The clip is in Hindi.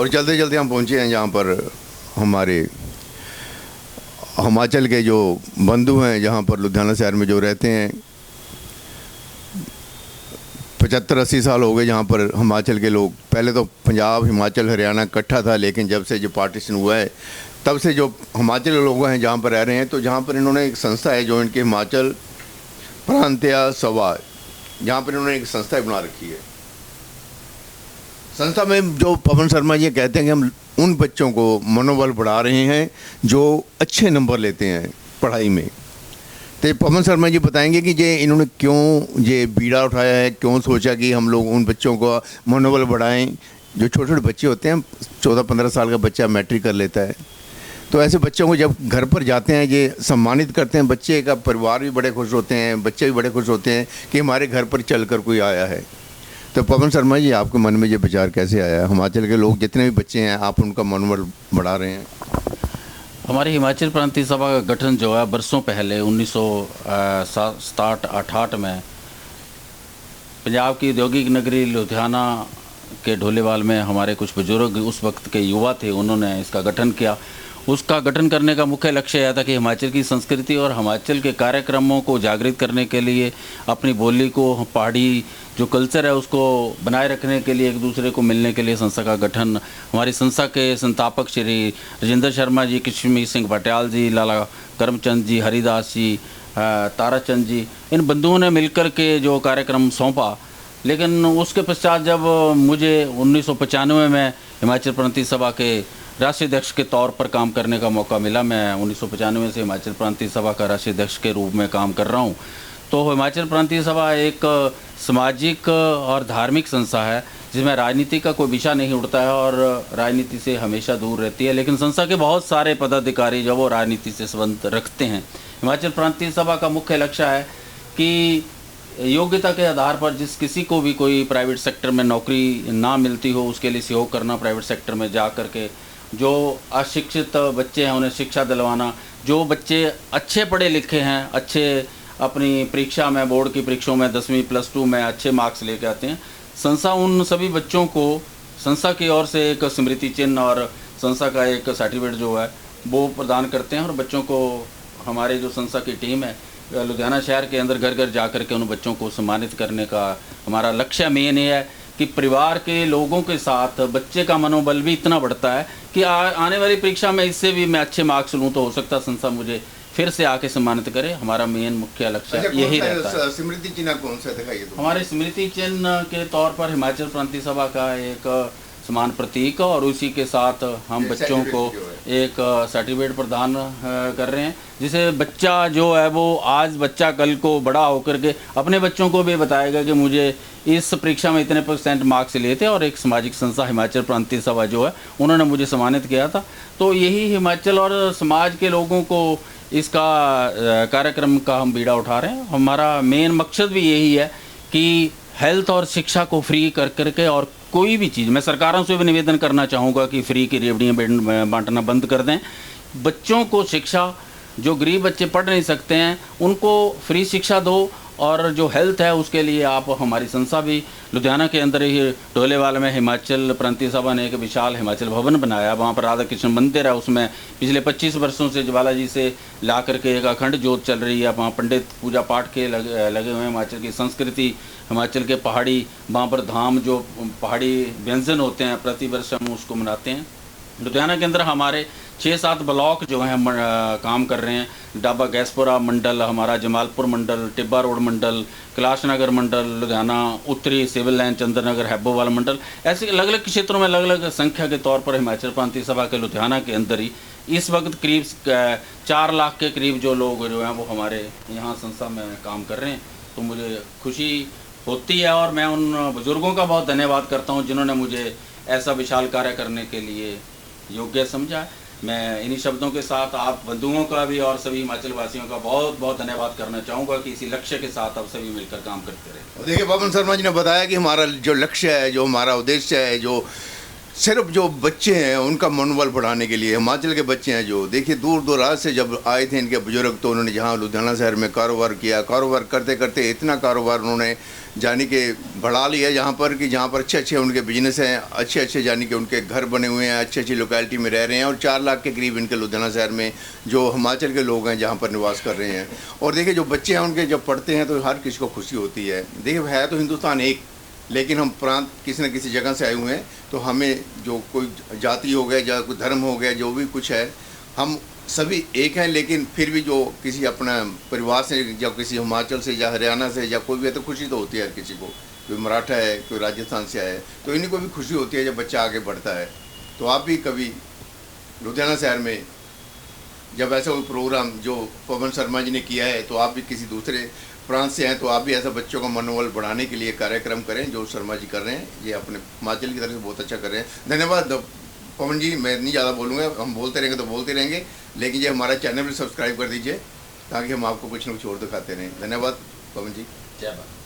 और जल्दी जल्दी हम पहुंचे हैं जहाँ पर हमारे हिमाचल के जो बंधु हैं, जहाँ पर लुधियाना शहर में जो रहते हैं। 75-80 साल हो गए जहाँ पर हिमाचल के लोग, पहले तो पंजाब हिमाचल हरियाणा इकट्ठा था, लेकिन जब से जो पार्टीशन हुआ है तब से जो हिमाचल के लोग हैं जहाँ पर रह रहे हैं, तो जहाँ पर इन्होंने एक संस्था है जो इनके हिमाचल प्रांतीय सभा, जहाँ पर इन्होंने एक संस्था बना रखी है। संस्था में जो पवन शर्मा जी कहते हैं कि हम उन बच्चों को मनोबल बढ़ा रहे हैं जो अच्छे नंबर लेते हैं पढ़ाई में। तो पवन शर्मा जी बताएंगे कि ये इन्होंने क्यों ये बीड़ा उठाया है, क्यों सोचा कि हम लोग उन बच्चों को मनोबल बढ़ाएं। जो छोटे छोटे बच्चे होते हैं, 14-15 साल का बच्चा मैट्रिक कर लेता है, तो ऐसे बच्चों को जब घर पर जाते हैं ये सम्मानित करते हैं। बच्चे का परिवार भी बड़े खुश होते हैं, बच्चे भी बड़े खुश होते हैं कि हमारे घर पर चल कर कोई आया है। तो पवन शर्मा जी, आपके मन में ये विचार कैसे आया? हिमाचल के लोग जितने भी बच्चे हैं, आप उनका मनोबल बढ़ा रहे हैं। हमारी हिमाचल प्रांतीय सभा का गठन जो है बरसों पहले 1967-68 में पंजाब की औद्योगिक नगरी लुधियाना के ढोलेवाल में हमारे कुछ बुजुर्ग उस वक्त के युवा थे, उन्होंने इसका गठन किया। उसका गठन करने का मुख्य लक्ष्य यह था कि हिमाचल की संस्कृति और हिमाचल के कार्यक्रमों को जागृत करने के लिए, अपनी बोली को, पहाड़ी जो कल्चर है उसको बनाए रखने के लिए, एक दूसरे को मिलने के लिए संस्था का गठन। हमारी संस्था के संस्थापक श्री राजेंद्र शर्मा जी, कश्मीर सिंह भटियाल जी, लाला करमचंद जी, हरिदास जी, ताराचंद जी, इन बंधुओं ने मिलकर के जो कार्यक्रम सौंपा। लेकिन उसके पश्चात जब मुझे 1995 में हिमाचल प्रांतीय सभा के राष्ट्रीय अध्यक्ष के तौर पर काम करने का मौका मिला, मैं 1995 से हिमाचल प्रांतीय सभा का राष्ट्रीय अध्यक्ष के रूप में काम कर रहा हूँ। तो हिमाचल प्रांतीय सभा एक सामाजिक और धार्मिक संस्था है जिसमें राजनीति का कोई विषय नहीं उठता है और राजनीति से हमेशा दूर रहती है। लेकिन संस्था के बहुत सारे पदाधिकारी जो वो राजनीति से संबंध रखते हैं। हिमाचल प्रांतीय सभा का मुख्य लक्ष्य है कि योग्यता के आधार पर जिस किसी को भी कोई प्राइवेट सेक्टर में नौकरी ना मिलती हो, उसके लिए सहयोग करना, प्राइवेट सेक्टर में जा कर के जो अशिक्षित बच्चे हैं उन्हें शिक्षा दिलवाना, जो बच्चे अच्छे पढ़े लिखे हैं, अच्छे अपनी परीक्षा में, बोर्ड की परीक्षाओं में 10वीं +2 में अच्छे मार्क्स लेके आते हैं, संस्था उन सभी बच्चों को संस्था की ओर से एक स्मृति चिन्ह और संस्था का एक सर्टिफिकेट जो है वो प्रदान करते हैं। और बच्चों को, हमारे जो संस्था की टीम है लुधियाना शहर के अंदर घर घर जा कर के उन बच्चों को सम्मानित करने का हमारा लक्ष्य मेन ये है कि परिवार के लोगों के साथ बच्चे का मनोबल भी इतना बढ़ता है कि आने वाली परीक्षा में इससे भी मैं अच्छे मार्क्स लूँ तो हो सकता संस्था मुझे फिर से आके सम्मानित करे। हमारा मेन मुख्य लक्ष्य यही रहता है। स्मृति चिन्ह कौन सा दिखाइए? हमारे स्मृति चिन्ह के तौर पर हिमाचल प्रांतीय सभा का एक समान प्रतीक और उसी के साथ हम बच्चों को एक सर्टिफिकेट प्रदान कर रहे हैं, जिसे बच्चा जो है वो आज बच्चा कल को बड़ा होकर के अपने बच्चों को भी बताएगा कि मुझे इस परीक्षा में इतने % मार्क्स लिए थे और एक सामाजिक संस्था हिमाचल प्रांतीय सभा जो है उन्होंने मुझे सम्मानित किया था। तो यही हिमाचल और समाज के लोगों को इसका कार्यक्रम का हम बीड़ा उठा रहे हैं। हमारा मेन मकसद भी यही है कि हेल्थ और शिक्षा को फ्री कर करके, और कोई भी चीज़, मैं सरकारों से भी निवेदन करना चाहूँगा कि फ्री की रेवड़ियाँ बांटना बंद कर दें। बच्चों को शिक्षा, जो गरीब बच्चे पढ़ नहीं सकते हैं उनको फ्री शिक्षा दो, और जो हेल्थ है उसके लिए आप, हमारी संस्था भी लुधियाना के अंदर ही ढोलेवाल में हिमाचल प्रांतीय सभा ने एक विशाल हिमाचल भवन बनाया। वहाँ पर राधा कृष्ण मंदिर है, उसमें पिछले 25 वर्षों से ज्वाला जी से ला करके एक अखंड ज्योत चल रही है। वहाँ पंडित पूजा पाठ के लगे हुए हैं। हिमाचल की संस्कृति, हिमाचल के पहाड़ी, वहाँ पर धाम जो पहाड़ी व्यंजन होते हैं, प्रतिवर्ष हम उसको मनाते हैं। लुधियाना के अंदर हमारे 6-7 ब्लॉक जो हैं काम कर रहे हैं। डाबा गैसपुरा मंडल, हमारा जमालपुर मंडल, टिब्बा रोड मंडल, कैलाश नगर मंडल, लुधियाना उत्तरी सिविल लाइन, चंद्र नगर, हैब्बोवाल मंडल, ऐसे अलग अलग क्षेत्रों में अलग अलग संख्या के तौर पर हिमाचल प्रांतीय सभा के लुधियाना के अंदर ही इस वक्त करीब 4 लाख के करीब जो लोग जो हैं वो हमारे यहाँ संस्था में काम कर रहे हैं। तो मुझे खुशी होती है और मैं उन बुज़ुर्गों का बहुत धन्यवाद करता हूँ जिन्होंने मुझे ऐसा विशाल कार्य करने के लिए योग्य समझा। मैं इन्हीं शब्दों के साथ आप बंधुओं का भी और सभी हिमाचल वासियों का बहुत बहुत धन्यवाद करना चाहूँगा कि इसी लक्ष्य के साथ आप सभी मिलकर काम करते रहे। देखिए, पवन शर्मा जी ने बताया कि हमारा जो लक्ष्य है, जो हमारा उद्देश्य है, जो सिर्फ जो बच्चे हैं उनका मनोबल बढ़ाने के लिए, हिमाचल के बच्चे हैं जो, देखिए दूर दराज से जब आए थे इनके बुजुर्ग, तो उन्होंने जहाँ लुधियाना शहर में कारोबार किया, कारोबार करते करते इतना कारोबार उन्होंने जानी कि बढ़ा लिया यहाँ पर, कि जहाँ पर अच्छे अच्छे उनके बिजनेस हैं, अच्छे अच्छे जानी कि उनके घर बने हुए हैं, अच्छी अच्छी लोकेलिटी में रह रहे हैं, और 4 लाख के करीब इनके लुधियाना शहर में जो हिमाचल के लोग हैं जहाँ पर निवास कर रहे हैं। और देखिए जो बच्चे हैं उनके जब पढ़ते हैं तो हर किसी को खुशी होती है। देखिए है तो हिंदुस्तान एक, लेकिन हम प्रांत किसी न किसी जगह से आए हुए हैं, तो हमें जो कोई जाति हो गया या कोई धर्म हो गया, जो भी कुछ है, हम सभी एक हैं। लेकिन फिर भी जो किसी अपना परिवार से या किसी हिमाचल से या हरियाणा से या कोई भी है तो खुशी तो होती है हर किसी को। कोई मराठा है, कोई राजस्थान से आया है, तो इन्हीं को भी खुशी होती है जब बच्चा आगे बढ़ता है। तो आप भी कभी लुधियाना शहर में जब ऐसा कोई प्रोग्राम जो पवन शर्मा जी ने किया है, तो आप भी किसी दूसरे प्रांत से हैं तो आप भी ऐसा बच्चों का मनोबल बढ़ाने के लिए कार्यक्रम करें जो शर्मा जी कर रहे हैं। ये अपने हिमाचल की तरफ से बहुत अच्छा कर रहे हैं। धन्यवाद पवन जी, मैं नहीं ज़्यादा बोलूँगा, हम बोलते रहेंगे तो बोलते रहेंगे, लेकिन ये हमारा चैनल भी सब्सक्राइब कर दीजिए ताकि हम आपको कुछ न कुछ और दिखाते रहें। धन्यवाद पवन जी। जय भारत।